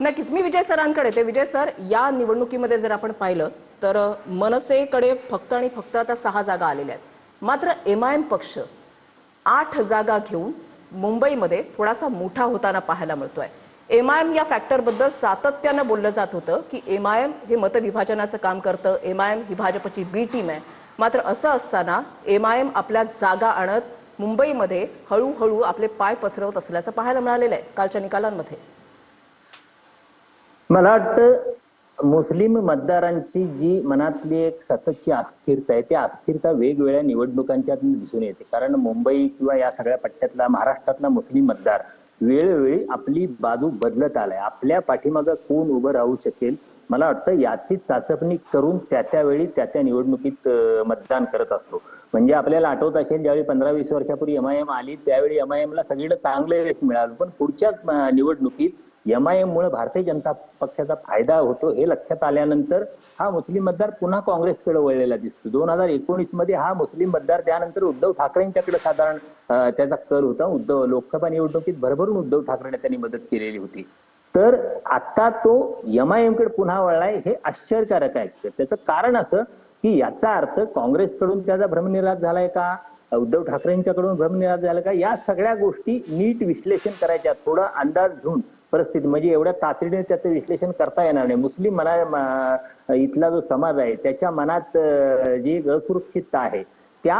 नक्कीच मी विजय सरांकडे ते विजय सर, या निवडणुकीमध्ये जर आपण पाहिलं तर मनसेकडे फक्त आणि फक्त आता 6 जागा आलेल्या आहेत। मात्र एमआयएम पक्ष 8 जागा घेऊन मुंबईमध्ये थोडासा मोठा होताना पाहायला मिळतोय। एमआयएम या फॅक्टरबद्दल सातत्याने बोललं जात होतं की एमआयएम हे मतविभाजनाचं काम करतं, एमआयएम ही भाजपची बी टीम आहे। मात्र असं असताना एमआयएम आपल्या जागा आणत मुंबईमध्ये हळूहळू आपले पाय पसरवत असल्याचं पाहायला मिळालेलं आहे कालच्या निकालांमध्ये। मला वाटतं मुस्लिम मतदारांची जी मनातली एक सततची अस्थिरता आहे, ती अस्थिरता वेगवेगळ्या निवडणुकांच्या दिसून येते। कारण मुंबई किंवा या सगळ्या पट्ट्यातला महाराष्ट्रातला मुस्लिम मतदार वेळोवेळी आपली बाजू बदलत आलाय। आपल्या पाठीमागे कोण उभं राहू शकेल, मला वाटतं याची चाचपणी करून त्यावेळी त्या निवडणुकीत मतदान करत असतो। म्हणजे आपल्याला आठवत असेल, ज्यावेळी 15-20 वर्षापूर्वी एमआयएम आली त्यावेळी एमआयएमला सगळीकडे चांगलं यश मिळालं, पण पुढच्या निवडणुकीत एमआयएम मुळे भारतीय जनता पक्षाचा फायदा होतो हे लक्षात आल्यानंतर हा मुस्लिम मतदार पुन्हा काँग्रेसकडे वळलेला दिसतो। 2019 मध्ये हा मुस्लिम मतदार त्यानंतर उद्धव ठाकरेंच्याकडे साधारण त्याचा कल होता। लोकसभा निवडणुकीत भरभरून उद्धव ठाकरेंना त्यांनी मदत केलेली होती। तर आता तो एमआयएम कडे पुन्हा वळलाय, हे आश्चर्यकारक आहे। त्याचं कारण असं की याचा अर्थ काँग्रेसकडून त्याचा भ्रमनिरास झालाय का, उद्धव ठाकरेंच्याकडून भ्रमनिरास झाला का, या सगळ्या गोष्टी नीट विश्लेषण करायच्या, थोडा अंदाज घेऊन परिस्थिती, म्हणजे एवढ्या तातडीने त्याचं विश्लेषण करता येणार नाही। मुस्लिम इथला जो समाज आहे त्याच्या मनात जी असुरक्षितता आहे, त्या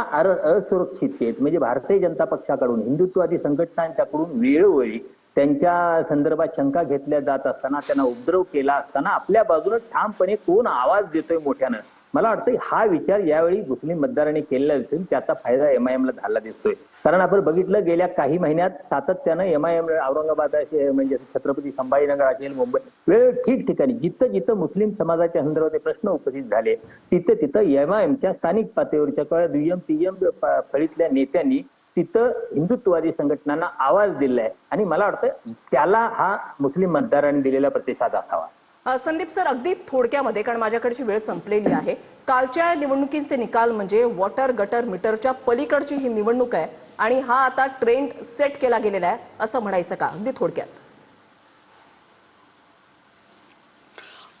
असुरक्षिततेत म्हणजे भारतीय जनता पक्षाकडून, हिंदुत्ववादी संघटनांच्याकडून वेळोवेळी त्यांच्या संदर्भात शंका घेतल्या जात असताना, त्यांना उपद्रव केला असताना आपल्या बाजूने ठामपणे कोण आवाज देतोय मोठ्यानं, मला वाटतं हा विचार यावेळी मुस्लिम मतदारांनी केलेला दिसून त्याचा फायदा एमआयएमला झाला दिसतोय। कारण आपण बघितलं गेल्या काही महिन्यात सातत्यानं एमआयएम औरंगाबाद म्हणजे छत्रपती संभाजीनगर असेल, मुंबई वेळ ठिकठिकाणी जिथं जिथं मुस्लिम समाजाच्या संदर्भात प्रश्न उपस्थित झाले तिथं तिथं एमआयएमच्या स्थानिक पातळीवरच्या किंवा दुय्यम तिय्यम फळीतल्या नेत्यांनी तिथं हिंदुत्ववादी संघटनांना आवाज दिलाय आणि मला वाटतं त्याला हा मुस्लिम मतदारांनी दिलेला प्रतिसाद असावा। संदीप सर, अगदी थोडक्यामध्ये, कारण माझ्याकडची वेळ संपलेली आहे, कालच्या निवडणुकीचे निकाल म्हणजे वॉटर गटर मीटरच्या पलीकडची ही निवडणूक आहे आणि हा आता ट्रेंड सेट केला गेलेला आहे असं म्हणायचं का, अगदी थोडक्यात?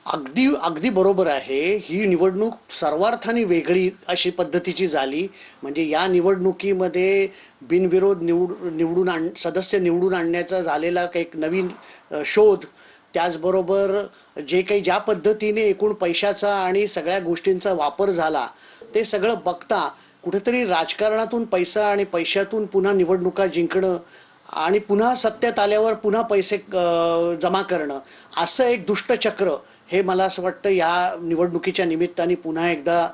अगदी अगदी बरोबर आहे। ही निवडणूक सर्वार्थाने वेगळी अशी पद्धतीची झाली। म्हणजे या निवडणुकीमध्ये बिनविरोध सदस्य निवडून आणण्याचा झालेला एक नवीन शोध, त्याचबरोबर जे काही ज्या पद्धतीने एकूण पैशाचा आणि सगळ्या गोष्टींचा वापर झाला ते सगळं बघता कुठेतरी राजकारणातून पैसा आणि पैशातून पुन्हा निवडणुका जिंकणं आणि पुन्हा सत्तेत आल्यावर पुन्हा पैसे जमा करणं, असं एक दुष्टचक्र हे मला असं वाटतं या निवडणुकीच्या निमित्ताने पुन्हा एकदा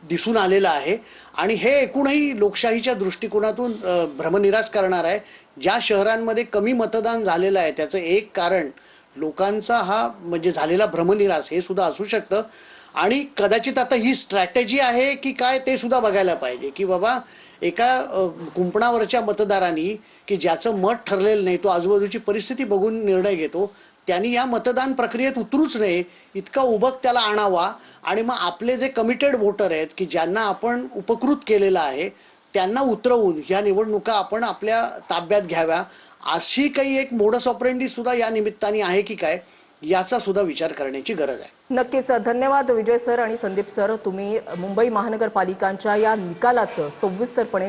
दिसून आलेलं आहे। आणि हे एकूणही लोकशाहीच्या दृष्टिकोनातून भ्रमनिरास करणार आहे। ज्या शहरांमध्ये कमी मतदान झालेलं आहे त्याचं एक कारण लोकांचा हा म्हणजे झालेला भ्रमनिरास हे सुद्धा असू शकतं। आणि कदाचित आता ही स्ट्रॅटेजी आहे की काय ते सुद्धा बघायला पाहिजे की बाबा एका कुंपणावरच्या मतदारांनी की ज्याचं मत ठरलेलं नाही, तो आजूबाजूची परिस्थिती बघून निर्णय घेतो, त्यांनी या मतदान प्रक्रियेत उतरूच नये, इतका उबक त्याला आणावा आणि मग आपले जे कमिटेड वोटर आहेत की ज्यांना आपण उपकृत केलेलं आहे त्यांना उतरवून ह्या निवडणुका आपण आपल्या ताब्यात घ्याव्या, अशी काही एक मोडस ऑपरेंडी सुद्धा या निमित्ताने आहे की काय, याचा सुद्धा विचार करण्याची गरज आहे। नक्कीच धन्यवाद विजय सर आणि संदीप सर, तुम्ही मुंबई महानगरपालिकांच्या या निकालाचं सविस्तरपणे